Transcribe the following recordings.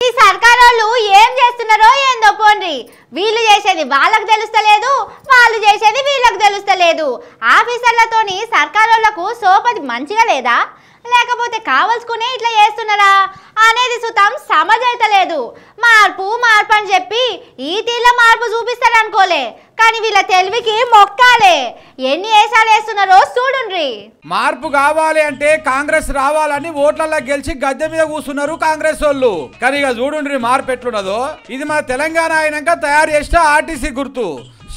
ఈ సర్కారోళ్ళు ఏం చేస్తున్నారో ఏందో పోండి. వీళ్ళు చేసేది వాళ్ళకు తెలుస్తలేదు, వాళ్ళు చేసేది వీళ్ళకు తెలుస్తలేదు. ఆఫీసర్లతోని సర్కారోళ్లకు సోపది మంచిగా లేదా, లేకపోతే కావలసుకునే ఇట్లా చేస్తున్నారా అనేది సుతం సమజైతలేదు. మార్పు మార్పు అని చెప్పి ఈ తీళ్ళ మార్పు చూపిస్తారనుకోలే, కానీ వీళ్ళ తెలివికి మొక్కాలే. ఎన్ని వేసాలు వేస్తున్నారో చూడుండ్రి. మార్పు కావాలి అంటే కాంగ్రెస్ రావాలని ఓట్లలో గెలిచి గద్దె మీద కూర్చున్నారు కాంగ్రెస్ వాళ్ళు. కానీ ఇక చూడుండ్రి మార్పు ఎట్లున్నదో. ఇది మన తెలంగాణ అయినాక తయారు చేసిన ఆర్టీసీ గుర్తు.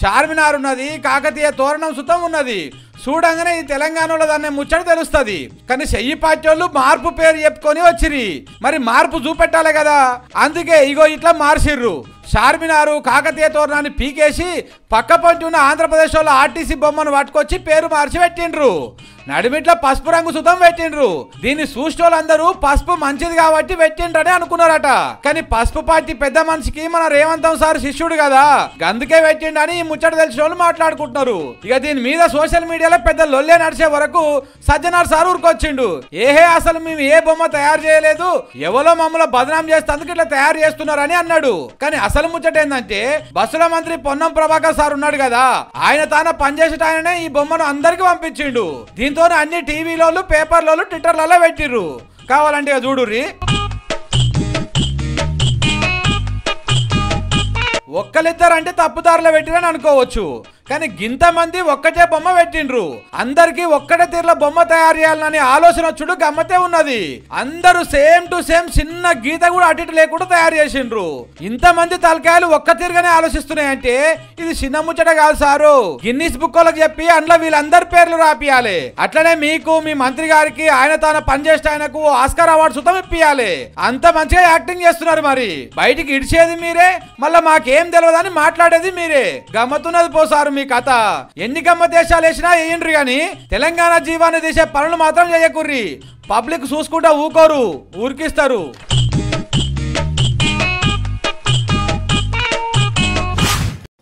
చార్మినార్ ఉన్నది, కాకతీయ తోరణం సుతం ఉన్నది. చూడంగానే ఈ తెలంగాణలో దాన్ని ముచ్చట తెలుస్తుంది. కానీ చెయ్యి పార్టీ వాళ్ళు మార్పు పేరు చెప్పుకొని వచ్చిరి. మరి మార్పు చూపెట్టాలి కదా, అందుకే ఇగో ఇట్లా మార్చిర్రు. చార్మినారు కాకతీయ తోరణాన్ని పీకేసి పక్క పంటి ఉన్న ఆంధ్రప్రదేశ్ వాళ్ళు ఆర్టీసీ బొమ్మను పట్టుకొచ్చి పేరు మార్చి పెట్టిండ్రు. నడిమిట్ల పసుపు రంగు సుతం పెట్టిండ్రు. దీన్ని చూసేవాళ్ళందరూ పసుపు మంచిది కాబట్టి పెట్టిండ్రని అనుకున్నారట. కానీ పసుపు పార్టీ పెద్ద మనిషికి మన రేవంతం సార్ శిష్యుడు కదా, అందుకే పెట్టిండని ఈ ముచ్చట తెలిసిన వాళ్ళు మాట్లాడుకుంటున్నారు. ఇక దీని మీద సోషల్ మీడియాలో పెద్ద లొల్లే నడిచే వరకు సజ్జనార్ సార్ ఊరుకొచ్చిండు. ఏహే అసలు మేము ఏ బొమ్మ తయారు చేయలేదు, ఎవరో మమ్మల్ని బదనాం చేస్తేందుకు ఇట్లా తయారు చేస్తున్నారని అన్నాడు. కానీ అసలు ముచ్చట ఏంటంటే బస్సుల మంత్రి పొన్నం ప్రభాకర్ సార్ ఉన్నాడు కదా, ఆయన తాను పనిచేసేట ఆయననే ఈ బొమ్మను అందరికి పంపించిండు. దీంతో అన్ని టీవీలోళ్ళు, పేపర్లలో, ట్విట్టర్లలో పెట్టిర్రు. కావాలంటే చూడుర్రి. ఒక్కలిద్దరంటే తప్పుదారులు పెట్టిరని అనుకోవచ్చు, కానీ గింతమంది ఒక్కటే బొమ్మ పెట్టిండ్రు. అందరికి ఒక్కటే తీరులో బొమ్మ తయారు చేయాలని ఆలోచన వచ్చుడు గమ్మతే ఉన్నది. అందరూ సేమ్ టు సేమ్ చిన్న గీత కూడా అటు లేకుండా తయారు చేసిండ్రు. ఇంతమంది తలకాయలు ఒక్క తీరుగానే ఆలోచిస్తున్నాయంటే ఇది చిన్న ముచ్చట కాదు సారు. గిన్నిస్ బుక్ వాళ్ళకి చెప్పి అందులో వీళ్ళందరి పేర్లు రాపియాలి. అట్లనే మీకు, మీ మంత్రి గారికి, ఆయన తాను పనిచేస్తే ఆయనకు ఆస్కార్ అవార్డు సుతం ఇప్పియాలి. అంత మంచిగా యాక్టింగ్ చేస్తున్నారు. మరి బయటికి ఇడిచేది మీరే, మళ్ళీ మాకేం తెలియదని మాట్లాడేది మీరే. గమ్మతున్నది పోసారు మీ కథ. ఎన్ని గమ్మ దేశాలు వేసినా వేయండ్రి గాని తెలంగాణ జీవాన్ని తీసే పనులు మాత్రం చేయకుర్రి. పబ్లిక్ చూసుకుంటా ఊకోరు, ఊరికిస్తారు.